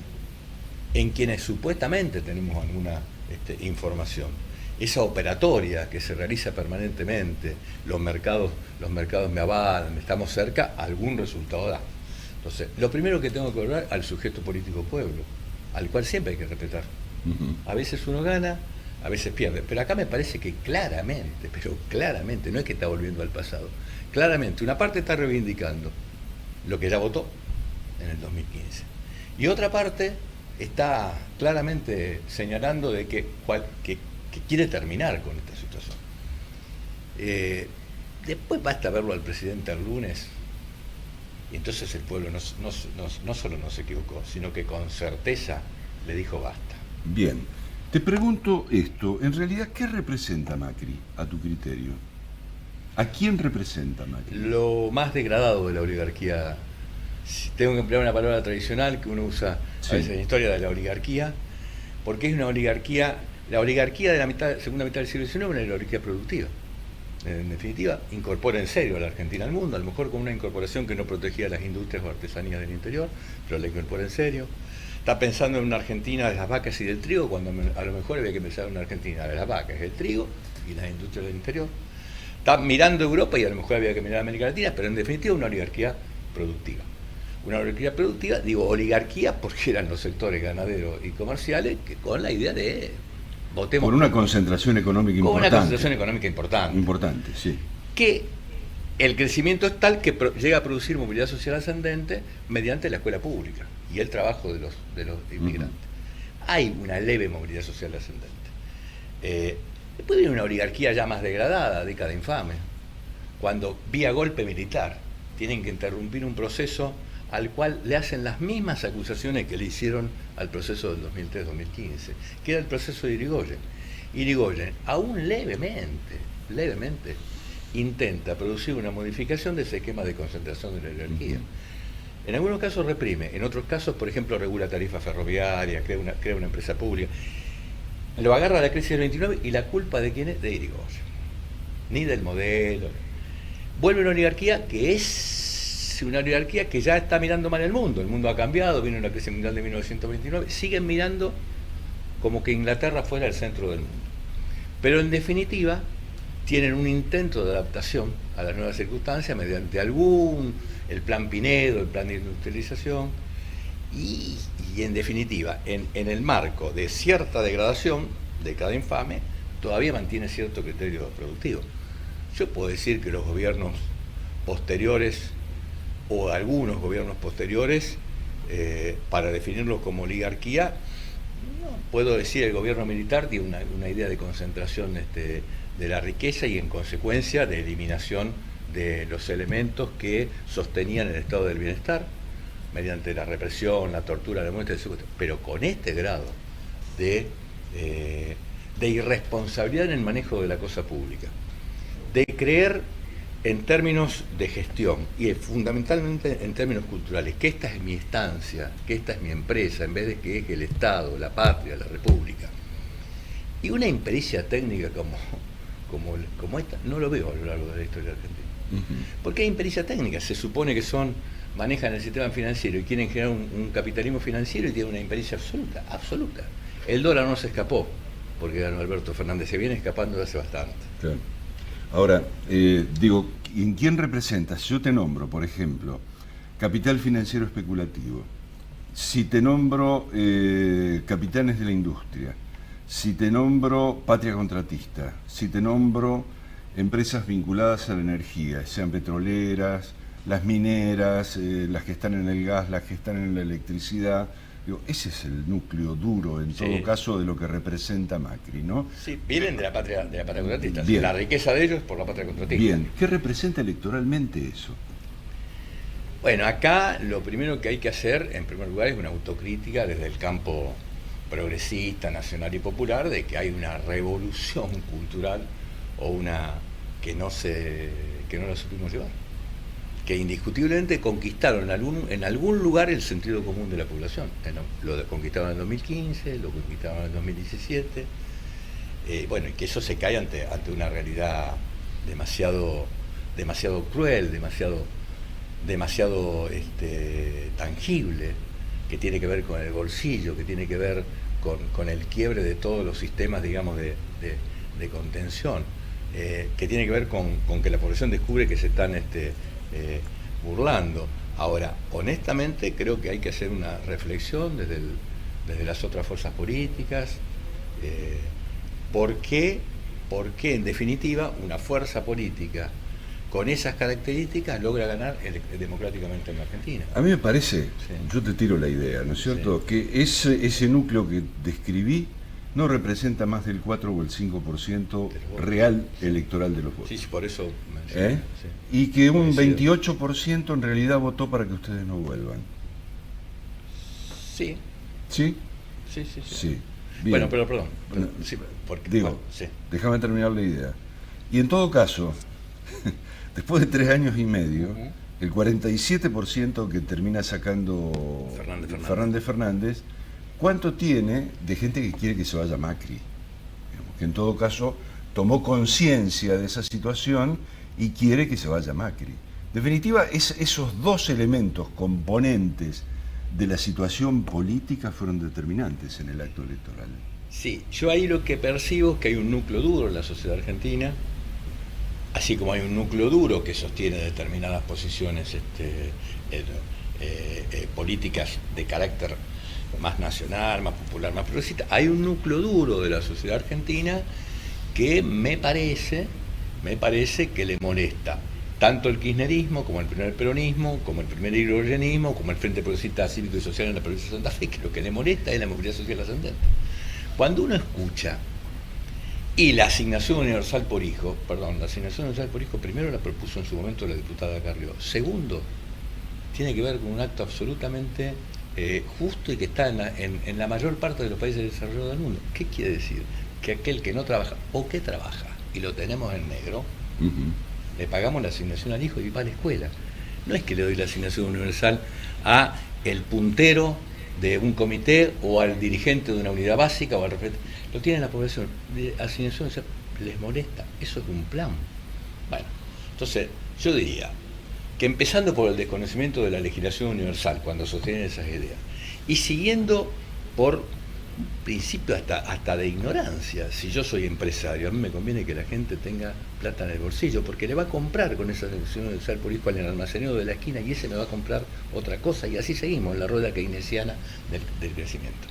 en quienes supuestamente tenemos alguna información, esa operatoria que se realiza permanentemente, los mercados me avalan, estamos cerca, algún resultado da. Entonces, lo primero que tengo que hablar al sujeto político pueblo, al cual siempre hay que respetar. A veces uno gana, a veces pierde. Pero acá me parece que claramente, pero claramente, no es que está volviendo al pasado, claramente una parte está reivindicando lo que ya votó en el 2015. Y otra parte está claramente señalando de que quiere terminar con esta situación. Después basta verlo al presidente el lunes, y entonces el pueblo no solo no se equivocó, sino que con certeza le dijo basta. Bien, te pregunto esto, en realidad, ¿qué representa Macri a tu criterio? ¿A quién representa Macri? Lo más degradado de la oligarquía. Si tengo que emplear una palabra tradicional que uno usa a veces en la historia de la oligarquía, porque es una oligarquía, la oligarquía de la segunda mitad del siglo XIX es una oligarquía productiva. En definitiva, incorpora en serio a la Argentina al mundo, a lo mejor con una incorporación que no protegía las industrias o artesanías del interior, pero la incorpora en serio. Está pensando en una Argentina de las vacas y del trigo, cuando a lo mejor había que pensar en una Argentina de las vacas, del trigo y las industrias del interior. Está mirando Europa y a lo mejor había que mirar a América Latina, pero en definitiva una oligarquía productiva. Una oligarquía productiva, digo oligarquía porque eran los sectores ganaderos y comerciales que con la idea de votemos. Por una concentración económica importante. Con una concentración económica importante. Importante, sí. Que el crecimiento es tal que llega a producir movilidad social ascendente mediante la escuela pública y el trabajo de los inmigrantes. Hay una leve movilidad social ascendente. Después viene una oligarquía ya más degradada, década infame, cuando vía golpe militar tienen que interrumpir un proceso al cual le hacen las mismas acusaciones que le hicieron al proceso del 2003-2015, que era el proceso de Irigoyen. Irigoyen, aún levemente, intenta producir una modificación de ese esquema de concentración de la oligarquía. En algunos casos reprime, en otros casos, por ejemplo, regula tarifas ferroviarias, crea una empresa pública. Lo agarra la crisis del 29 y la culpa de quién es, de Irigoyen, ni del modelo. Vuelve una oligarquía que es una oligarquía que ya está mirando mal el mundo ha cambiado, vino una crisis mundial de 1929, siguen mirando como que Inglaterra fuera el centro del mundo. Pero en definitiva tienen un intento de adaptación a las nuevas circunstancias mediante el plan Pinedo, el plan de industrialización, y en definitiva, en el marco de cierta degradación, década infame, todavía mantiene cierto criterio productivo. Yo puedo decir que los gobiernos posteriores, o algunos gobiernos posteriores, para definirlos como oligarquía, puedo decir el gobierno militar tiene una idea de concentración de la riqueza y en consecuencia de eliminación de los elementos que sostenían el estado del bienestar mediante la represión, la tortura, la muerte, pero con este grado de irresponsabilidad en el manejo de la cosa pública, de creer en términos de gestión y fundamentalmente en términos culturales, que esta es mi estancia, que esta es mi empresa, en vez de que es el Estado, la patria, la República. Y una impericia técnica como esta, no lo veo a lo largo de la historia argentina. Porque hay impericia técnica, se supone que manejan el sistema financiero y quieren generar un capitalismo financiero y tienen una impericia absoluta. El dólar no se escapó, porque ganó Alberto Fernández, se viene escapando de hace bastante. Claro. Ahora, digo, ¿en quién representas? Yo te nombro, por ejemplo, capital financiero especulativo. Si te nombro capitanes de la industria, si te nombro patria contratista, si te nombro empresas vinculadas a la energía, sean petroleras, las mineras, las que están en el gas, las que están en la electricidad. Digo, ese es el núcleo duro, en todo caso, de lo que representa Macri, ¿no? Sí, vienen de la patria contratista. Bien. La riqueza de ellos por la patria contratista. Bien, ¿qué representa electoralmente eso? Bueno, acá lo primero que hay que hacer, en primer lugar, es una autocrítica desde el campo progresista, nacional y popular, de que hay una revolución cultural o una que no la supimos llevar. Que indiscutiblemente conquistaron en algún lugar el sentido común de la población. Lo conquistaron en el 2015, lo conquistaron en el 2017, bueno, y que eso se cae ante una realidad demasiado cruel, demasiado tangible, que tiene que ver con el bolsillo, que tiene que ver con el quiebre de todos los sistemas, digamos, de contención, que tiene que ver con que la población descubre que se están burlando. Ahora, honestamente, creo que hay que hacer una reflexión desde desde las otras fuerzas políticas. ¿Por qué? Porque en definitiva una fuerza política con esas características logra ganar democráticamente en la Argentina. A mí me parece, yo te tiro la idea, ¿no es cierto?, que ese núcleo que describí no representa más del 4 o el 5% real electoral de los votos. Sí, por eso mencioné, Y que un 28% en realidad votó para que ustedes no vuelvan. Sí. ¿Sí? Sí. Bien. Bueno, pero perdón. Sí, porque, digo, déjame terminar la idea. Y en todo caso, después de 3 años y medio, el 47% que termina sacando Fernández, ¿cuánto tiene de gente que quiere que se vaya Macri? Digamos, que en todo caso tomó conciencia de esa situación y quiere que se vaya Macri. En definitiva, esos dos elementos, componentes de la situación política, fueron determinantes en el acto electoral. Sí, yo ahí lo que percibo es que hay un núcleo duro en la sociedad argentina, así como hay un núcleo duro que sostiene determinadas posiciones políticas de carácter más nacional, más popular, más progresista. Hay un núcleo duro de la sociedad argentina que me parece que le molesta tanto el kirchnerismo, como el primer peronismo, como el primer irigoyenismo, como el Frente Progresista Cívico y Social en la provincia de Santa Fe, que lo que le molesta es la movilidad social ascendente. Cuando uno escucha, y la asignación universal por hijo, primero la propuso en su momento la diputada Carrió. Segundo, tiene que ver con un acto absolutamente justo y que está en la mayor parte de los países desarrollados del mundo. ¿Qué quiere decir? Que aquel que no trabaja o que trabaja, y lo tenemos en negro, le pagamos la asignación al hijo y va a la escuela. No es que le doy la asignación universal a el puntero de un comité o al dirigente de una unidad básica o al referente. Lo tiene la población. De asignación les molesta. Eso es un plan. Bueno, entonces yo diría que empezando por el desconocimiento de la legislación universal cuando sostienen esas ideas y siguiendo por principio hasta de ignorancia. Si yo soy empresario, a mí me conviene que la gente tenga plata en el bolsillo, porque le va a comprar con esa selección de sal por hijo al almacenero de la esquina y ese me va a comprar otra cosa, y así seguimos en la rueda keynesiana del crecimiento.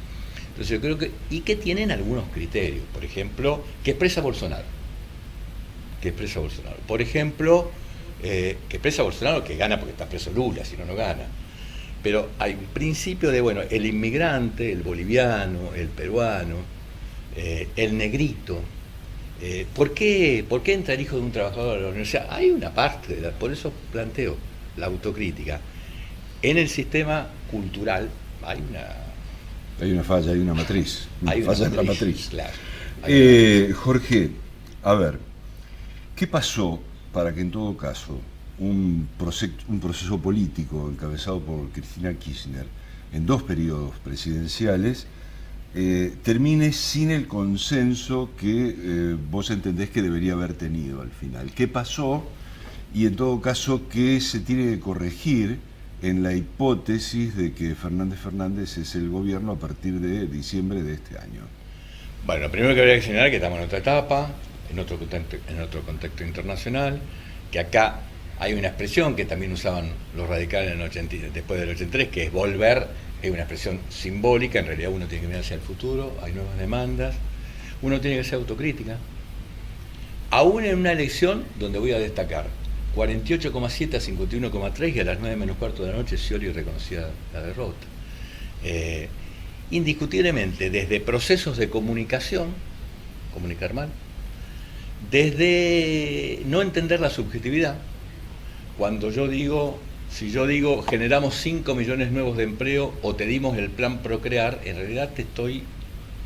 Entonces yo creo que tienen algunos criterios, por ejemplo, que expresa Bolsonaro. Por ejemplo, que expresa Bolsonaro, que gana porque está preso Lula, si no, no gana. Pero hay un principio de, bueno, el inmigrante, el boliviano, el peruano, el negrito. ¿Por qué entra el hijo de un trabajador a la universidad? Hay una parte, por eso planteo la autocrítica. En el sistema cultural hay una falla, hay una matriz. Hay falla en la matriz. Claro. Jorge, a ver, ¿qué pasó para que en todo caso un proceso político encabezado por Cristina Kirchner en 2 periodos presidenciales termine sin el consenso que vos entendés que debería haber tenido al final? ¿Qué pasó? Y en todo caso, ¿qué se tiene que corregir en la hipótesis de que Fernández es el gobierno a partir de diciembre de este año? Bueno, lo primero que habría que señalar es que estamos en otra etapa, en otro contexto internacional, que acá hay una expresión que también usaban los radicales después del 83, que es volver. Es una expresión simbólica, en realidad uno tiene que mirar hacia el futuro, hay nuevas demandas, uno tiene que ser autocrítica. Aún en una elección donde voy a destacar 48,7 a 51,3 y a las 9 menos cuarto de la noche Scioli reconocía la derrota. Indiscutiblemente, desde procesos de comunicación, comunicar mal, desde no entender la subjetividad. Cuando si yo digo generamos 5 millones nuevos de empleo o te dimos el plan Procrear, en realidad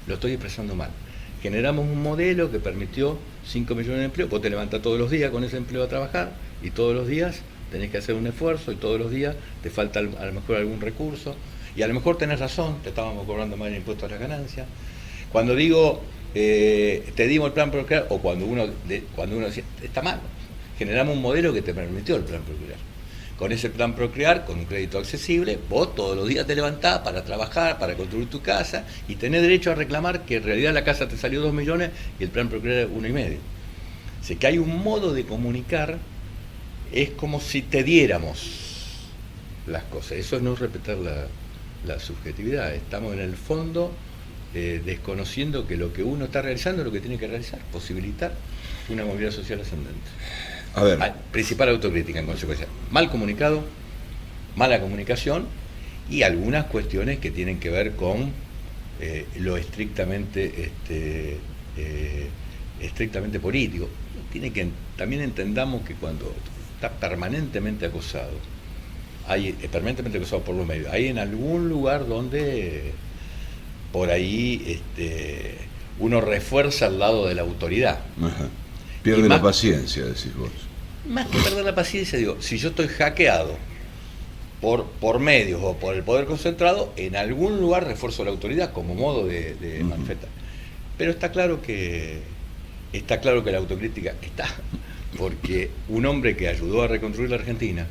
lo estoy expresando mal. Generamos un modelo que permitió 5 millones de empleo, vos te levantás todos los días con ese empleo a trabajar y todos los días tenés que hacer un esfuerzo y todos los días te falta a lo mejor algún recurso y a lo mejor tenés razón, te estábamos cobrando mal el impuesto a las ganancias. Cuando digo te dimos el plan Procrear o cuando uno decía está mal, generamos un modelo que te permitió el plan Procrear. Con ese plan Procrear, con un crédito accesible, vos todos los días te levantás para trabajar, para construir tu casa y tenés derecho a reclamar que en realidad la casa te salió 2 millones y el plan Procrear es 1,5. O sea que hay un modo de comunicar, es como si te diéramos las cosas. Eso es no respetar la subjetividad. Estamos en el fondo desconociendo que lo que uno está realizando es lo que tiene que realizar, posibilitar una movilidad social ascendente. A ver. Principal autocrítica en consecuencia. Mal comunicado, mala comunicación y algunas cuestiones que tienen que ver con lo estrictamente político. También entendamos que cuando está permanentemente acosado por los medios, hay en algún lugar donde por ahí uno refuerza al lado de la autoridad. Ajá. Pierde la paciencia, decís vos. Más que perder la paciencia, digo, si yo estoy hackeado por medios o por el poder concentrado, en algún lugar refuerzo la autoridad como modo de manifestar. Pero está claro que la autocrítica está, porque un hombre que ayudó a reconstruir la Argentina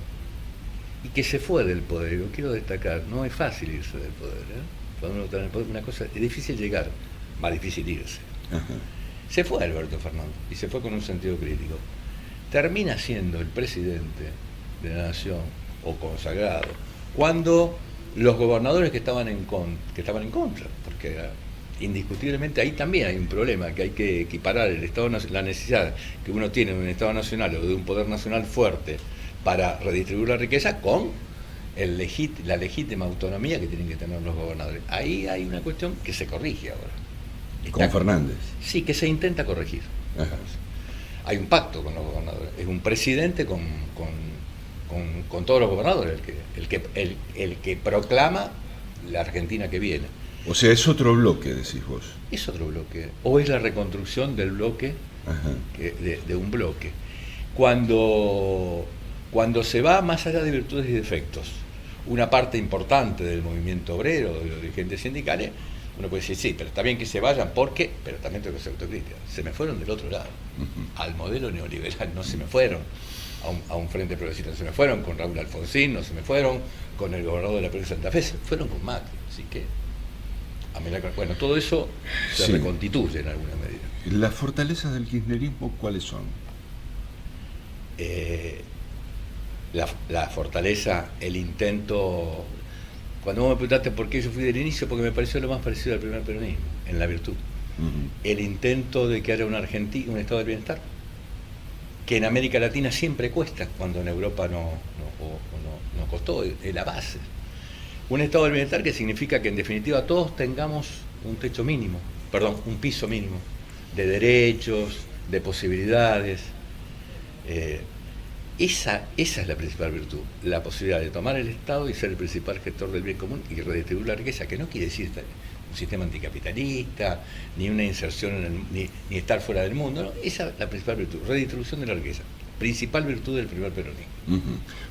y que se fue del poder, lo quiero destacar, no es fácil irse del poder, Cuando uno está en el poder, una cosa es difícil llegar, más difícil irse. Ajá. Se fue Alberto Fernández y se fue con un sentido crítico. Termina siendo el presidente de la nación o consagrado cuando los gobernadores que estaban en contra, porque indiscutiblemente ahí también hay un problema, que hay que equiparar el Estado, la necesidad que uno tiene de un Estado nacional o de un poder nacional fuerte para redistribuir la riqueza con la legítima autonomía que tienen que tener los gobernadores. Ahí hay una cuestión que se corrige ahora. ¿Con Fernández? Sí, que se intenta corregir. Ajá. Hay un pacto con los gobernadores. Es un presidente con todos los gobernadores el que proclama la Argentina que viene. O sea, es otro bloque, decís vos. Es otro bloque. O es la reconstrucción del bloque, de un bloque. Cuando se va más allá de virtudes y defectos, una parte importante del movimiento obrero, de los dirigentes sindicales, uno puede decir, sí, pero está bien que se vayan, porque, pero también tengo que ser autocrítica, se me fueron del otro lado, al modelo neoliberal, no se me fueron a un frente progresista, se me fueron con Raúl Alfonsín, no se me fueron con el gobernador de la provincia de Santa Fe, se fueron con Macri, así que, bueno, todo eso se reconstituye en alguna medida. ¿Las fortalezas del kirchnerismo cuáles son? La fortaleza, el intento. Cuando vos me preguntaste por qué yo fui del inicio, porque me pareció lo más parecido al primer peronismo, en la virtud. El intento de que haya un estado del bienestar, que en América Latina siempre cuesta, cuando en Europa no costó, es la base. Un estado del bienestar que significa que en definitiva todos tengamos un techo mínimo, un piso mínimo, de derechos, de posibilidades. Esa es la principal virtud, la posibilidad de tomar el Estado y ser el principal gestor del bien común y redistribuir la riqueza, que no quiere decir un sistema anticapitalista, ni una inserción ni estar fuera del mundo, no, esa es la principal virtud, redistribución de la riqueza, principal virtud del primer peronismo.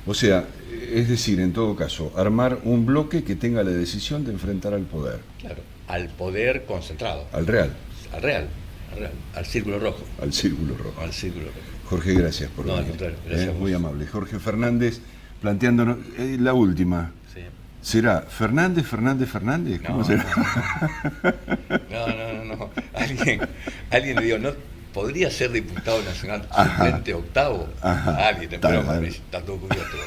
O sea, es decir, en todo caso, armar un bloque que tenga la decisión de enfrentar al poder. Claro, al poder concentrado. Al real. Al círculo rojo. Al círculo rojo. Al círculo rojo. Jorge, gracias por venir. No, al contrario, gracias. Muy amable. Jorge Fernández, planteándonos la última. Sí. ¿Será Fernández? ¿Cómo será? No. Alguien le dijo, ¿no podría ser diputado nacional suplente octavo? Alguien, pero está todo cubierto.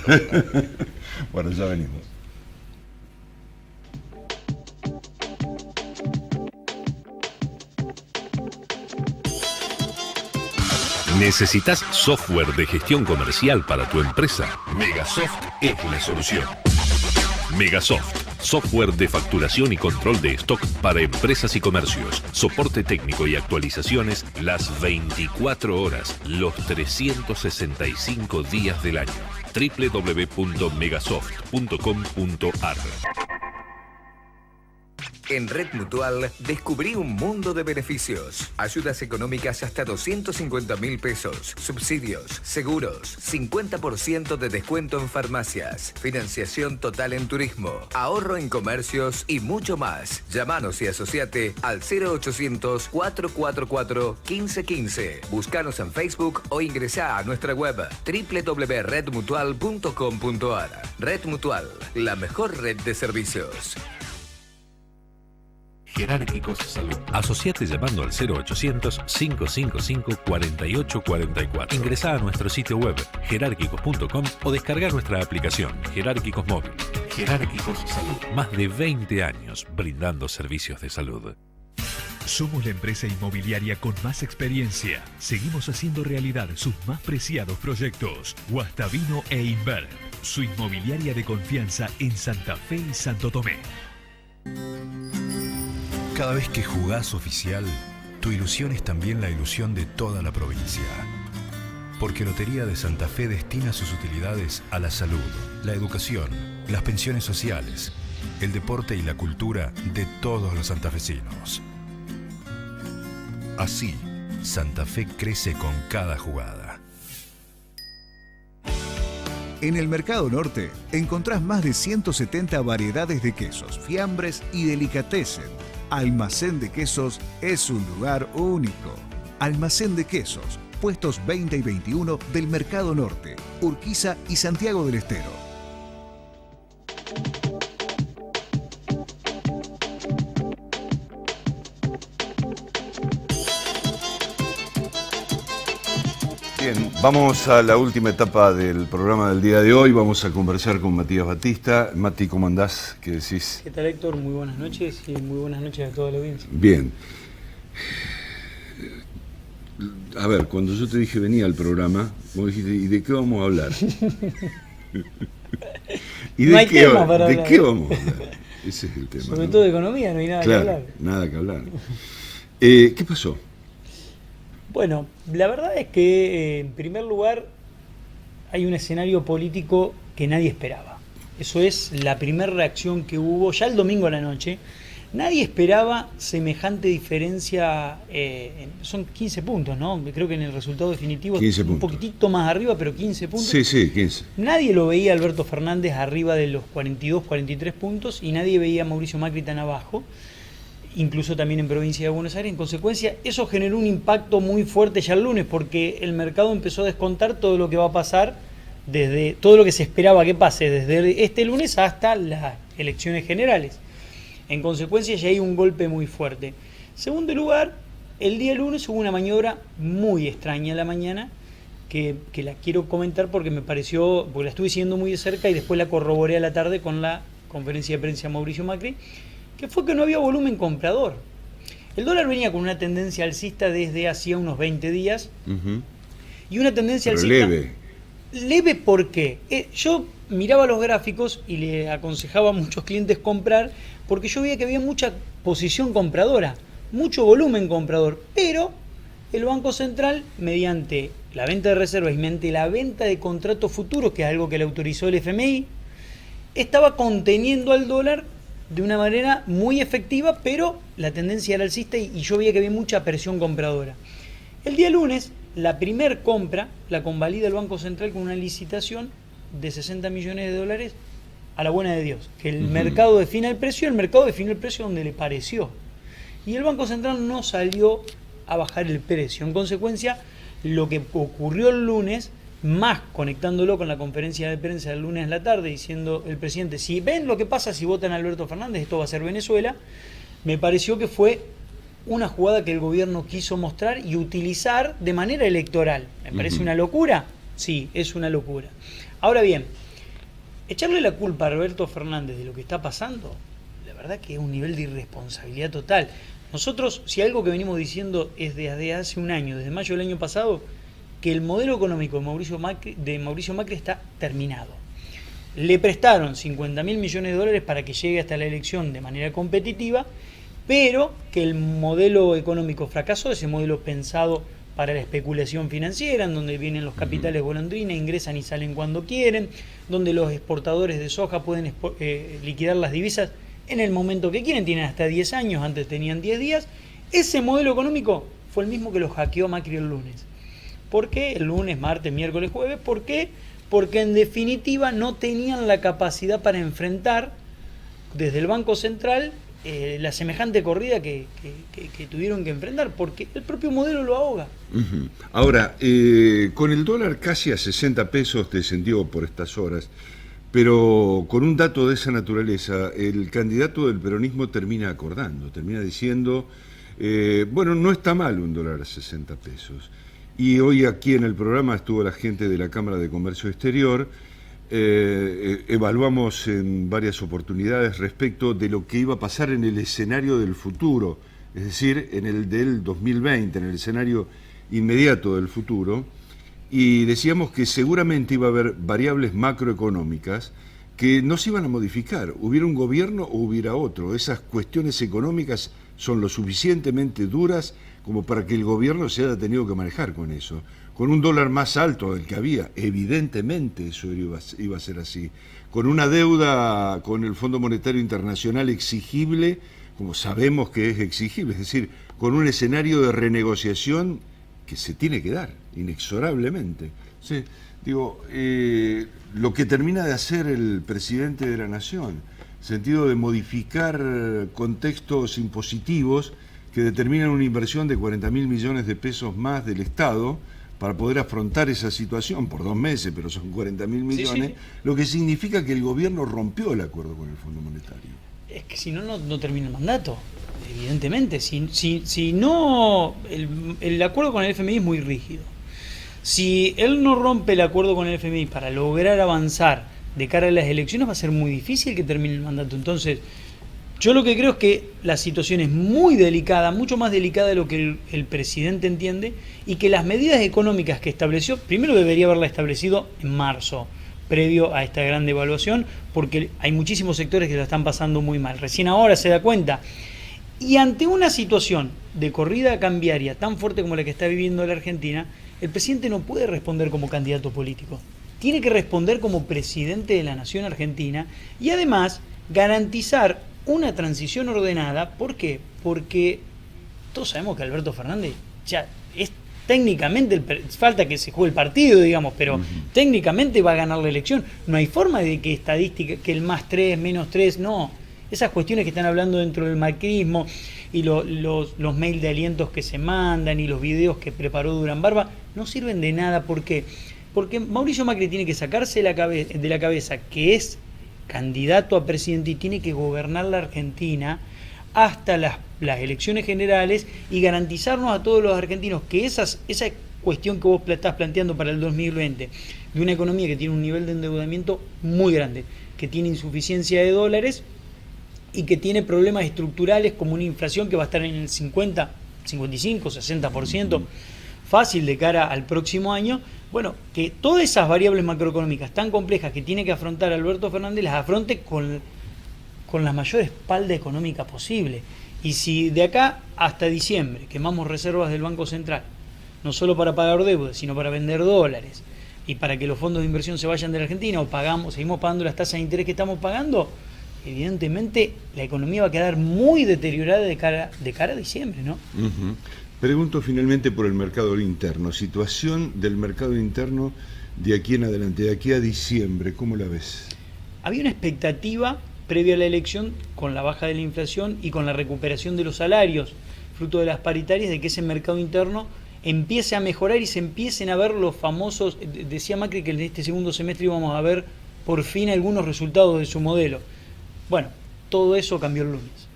Bueno, ya venimos. ¿Necesitas software de gestión comercial para tu empresa? Megasoft es la solución. Megasoft, software de facturación y control de stock para empresas y comercios. Soporte técnico y actualizaciones las 24 horas, los 365 días del año. www.megasoft.com.ar. En Red Mutual descubrí un mundo de beneficios. Ayudas económicas hasta 250.000 pesos. Subsidios, seguros, 50% de descuento en farmacias. Financiación total en turismo. Ahorro en comercios y mucho más. Llámanos y asociate al 0800 444 1515. Búscanos en Facebook o ingresá a nuestra web www.redmutual.com.ar. Red Mutual, la mejor red de servicios. Jerárquicos Salud. Asociate llamando al 0800-555-4844. Ingresá a nuestro sitio web jerárquicos.com o descarga nuestra aplicación Jerárquicos Móvil. Jerárquicos Salud. Más de 20 años brindando servicios de salud. Somos la empresa inmobiliaria con más experiencia. Seguimos haciendo realidad sus más preciados proyectos. Guastavino e Inver, su inmobiliaria de confianza en Santa Fe y Santo Tomé. Cada vez que jugás oficial, tu ilusión es también la ilusión de toda la provincia. Porque Lotería de Santa Fe destina sus utilidades a la salud, la educación, las pensiones sociales, el deporte y la cultura de todos los santafesinos. Así, Santa Fe crece con cada jugada. En el Mercado Norte encontrás más de 170 variedades de quesos, fiambres y delicatessen. Almacén de Quesos es un lugar único. Almacén de Quesos, puestos 20 y 21 del Mercado Norte, Urquiza y Santiago del Estero. Bien, vamos a la última etapa del programa del día de hoy. Vamos a conversar con Matías Batista. Mati, ¿cómo andás? ¿Qué decís? ¿Qué tal, Héctor? Muy buenas noches y muy buenas noches a toda la audiencia. Bien. A ver, cuando yo te dije venía al programa, vos dijiste, ¿y de qué vamos a hablar? ¿Y no hay tema para ¿de hablar. qué vamos a hablar? Ese es el tema. Sobre todo de economía, no hay nada claro, que hablar. Nada que hablar. ¿Qué pasó? Bueno, la verdad es que en primer lugar hay un escenario político que nadie esperaba. Eso es la primera reacción que hubo ya el domingo a la noche. Nadie esperaba semejante diferencia, son 15 puntos, ¿no? Creo que en el resultado definitivo es un poquitito más arriba, pero 15 puntos. Sí, 15. Nadie lo veía a Alberto Fernández arriba de los 42, 43 puntos y nadie veía a Mauricio Macri tan abajo, incluso también en provincia de Buenos Aires. En consecuencia, eso generó un impacto muy fuerte ya el lunes, porque el mercado empezó a descontar todo lo que va a pasar, desde todo lo que se esperaba que pase desde este lunes hasta las elecciones generales. En consecuencia, ya hay un golpe muy fuerte. Segundo lugar, el día lunes hubo una maniobra muy extraña en la mañana, que la quiero comentar porque me pareció, porque la estuve siguiendo muy de cerca y después la corroboré a la tarde con la conferencia de prensa de Mauricio Macri, que fue que no había volumen comprador. El dólar venía con una tendencia alcista desde hacía unos 20 días, y una tendencia Pero alcista... leve. Leve, ¿por qué? Yo miraba los gráficos y le aconsejaba a muchos clientes comprar, porque yo veía que había mucha posición compradora, mucho volumen comprador, pero el Banco Central, mediante la venta de reservas y mediante la venta de contratos futuros, que es algo que le autorizó el FMI, estaba conteniendo al dólar de una manera muy efectiva, pero la tendencia era alcista y yo veía que había mucha presión compradora. El día lunes, la primer compra la convalida el Banco Central con una licitación de 60 millones de dólares a la buena de Dios. Que el mercado define el precio, el mercado define el precio donde le pareció. Y el Banco Central no salió a bajar el precio. En consecuencia, lo que ocurrió el lunes, más conectándolo con la conferencia de prensa del lunes en la tarde, diciendo el presidente, si ven lo que pasa si votan a Alberto Fernández, esto va a ser Venezuela, me pareció que fue una jugada que el gobierno quiso mostrar y utilizar de manera electoral. ¿Me parece una locura? Sí, es una locura. Ahora bien, echarle la culpa a Alberto Fernández de lo que está pasando, la verdad que es un nivel de irresponsabilidad total. Nosotros, si algo que venimos diciendo es desde hace un año, desde mayo del año pasado, que el modelo económico de Mauricio Macri está terminado. Le prestaron 50.000 millones de dólares para que llegue hasta la elección de manera competitiva, pero que el modelo económico fracasó, ese modelo pensado para la especulación financiera, en donde vienen los capitales golondrina, ingresan y salen cuando quieren, donde los exportadores de soja pueden liquidar las divisas en el momento que quieren, tienen hasta 10 años, antes tenían 10 días. Ese modelo económico fue el mismo que lo hackeó Macri el lunes. ¿Por qué? El lunes, martes, miércoles, jueves. ¿Por qué? Porque en definitiva no tenían la capacidad para enfrentar desde el Banco Central la semejante corrida que tuvieron que enfrentar, porque el propio modelo lo ahoga. Ahora, con el dólar casi a 60 pesos descendió por estas horas, pero con un dato de esa naturaleza, el candidato del peronismo termina acordando, termina diciendo, bueno, no está mal un dólar a 60 pesos. Y hoy aquí en el programa estuvo la gente de la Cámara de Comercio Exterior evaluamos en varias oportunidades respecto de lo que iba a pasar en el escenario del futuro, es decir, en el del 2020, en el escenario inmediato del futuro, y decíamos que seguramente iba a haber variables macroeconómicas que no se iban a modificar, hubiera un gobierno o hubiera otro. Esas cuestiones económicas son lo suficientemente duras como para que el gobierno se haya tenido que manejar con eso. Con un dólar más alto del que había, evidentemente eso iba a ser así. Con una deuda con el Fondo Monetario Internacional exigible, como sabemos que es exigible, es decir, con un escenario de renegociación que se tiene que dar, inexorablemente. Sí, digo, lo que termina de hacer el presidente de la Nación, sentido de modificar contextos impositivos que determinan una inversión de 40.000 millones de pesos más del Estado para poder afrontar esa situación por 2 meses, pero son 40.000 millones, lo que significa que el gobierno rompió el acuerdo con el Fondo Monetario. Es que si no, no termina el mandato, evidentemente. Si no, el acuerdo con el FMI es muy rígido. Si él no rompe el acuerdo con el FMI para lograr avanzar de cara a las elecciones, va a ser muy difícil que termine el mandato. Entonces, yo lo que creo es que la situación es muy delicada, mucho más delicada de lo que el presidente entiende, y que las medidas económicas que estableció, primero debería haberla establecido en marzo, previo a esta gran devaluación, porque hay muchísimos sectores que la están pasando muy mal. Recién ahora se da cuenta. Y ante una situación de corrida cambiaria tan fuerte como la que está viviendo la Argentina, el presidente no puede responder como candidato político. Tiene que responder como presidente de la nación argentina y además garantizar una transición ordenada. ¿Por qué? Porque todos sabemos que Alberto Fernández ya es técnicamente, falta que se juegue el partido, digamos, pero técnicamente va a ganar la elección. No hay forma de que estadística, que el +3, -3, no. Esas cuestiones que están hablando dentro del macrismo y los mails de alientos que se mandan y los videos que preparó Durán Barba no sirven de nada. ¿Por qué? Porque Mauricio Macri tiene que sacarse de la cabeza que es candidato a presidente y tiene que gobernar la Argentina hasta las elecciones generales y garantizarnos a todos los argentinos que esa cuestión que vos estás planteando para el 2020, de una economía que tiene un nivel de endeudamiento muy grande, que tiene insuficiencia de dólares y que tiene problemas estructurales como una inflación que va a estar en el 50, 55, 60% fácil de cara al próximo año. Bueno, que todas esas variables macroeconómicas tan complejas que tiene que afrontar Alberto Fernández las afronte con la mayor espalda económica posible. Y si de acá hasta diciembre quemamos reservas del Banco Central, no solo para pagar deudas, sino para vender dólares y para que los fondos de inversión se vayan de la Argentina, o seguimos pagando las tasas de interés que estamos pagando, evidentemente la economía va a quedar muy deteriorada de cara a diciembre, ¿no? Pregunto finalmente por el mercado interno, situación del mercado interno de aquí en adelante, de aquí a diciembre, ¿cómo la ves? Había una expectativa previa a la elección, con la baja de la inflación y con la recuperación de los salarios, fruto de las paritarias, de que ese mercado interno empiece a mejorar y se empiecen a ver los famosos, decía Macri que en este segundo semestre íbamos a ver por fin algunos resultados de su modelo. Bueno, todo eso cambió el lunes.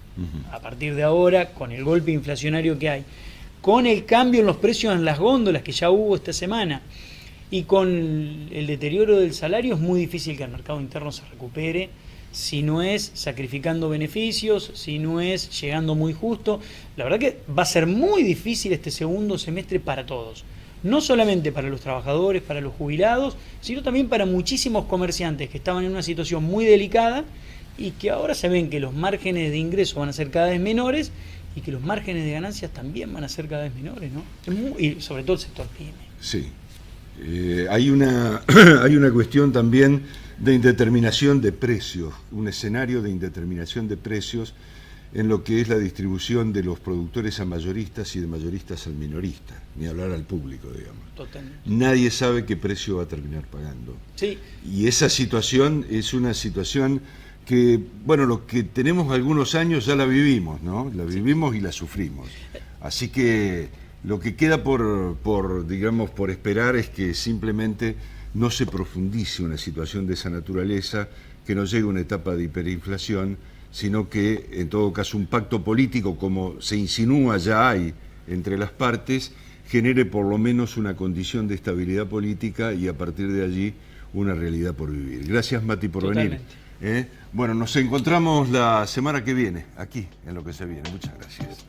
A partir de ahora, con el golpe inflacionario que hay, con el cambio en los precios en las góndolas que ya hubo esta semana y con el deterioro del salario, es muy difícil que el mercado interno se recupere si no es sacrificando beneficios, si no es llegando muy justo. La verdad que va a ser muy difícil este segundo semestre para todos. No solamente para los trabajadores, para los jubilados, sino también para muchísimos comerciantes que estaban en una situación muy delicada y que ahora se ven que los márgenes de ingreso van a ser cada vez menores y que los márgenes de ganancias también van a ser cada vez menores, ¿no? Y sobre todo el sector pyme. Sí. Hay una cuestión también de indeterminación de precios, un escenario de indeterminación de precios en lo que es la distribución de los productores a mayoristas y de mayoristas al minorista, ni hablar al público, digamos. Totalmente. Nadie sabe qué precio va a terminar pagando. Sí. Y esa situación es una situación que, bueno, los que tenemos algunos años ya la vivimos, ¿no? La vivimos y la sufrimos. Así que lo que queda por esperar es que simplemente no se profundice una situación de esa naturaleza, que no llegue a una etapa de hiperinflación, sino que, en todo caso, un pacto político, como se insinúa ya hay entre las partes, genere por lo menos una condición de estabilidad política y a partir de allí una realidad por vivir. Gracias, Mati, por Totalmente. venir. Bueno, nos encontramos la semana que viene, aquí, en Lo que se viene. Muchas gracias.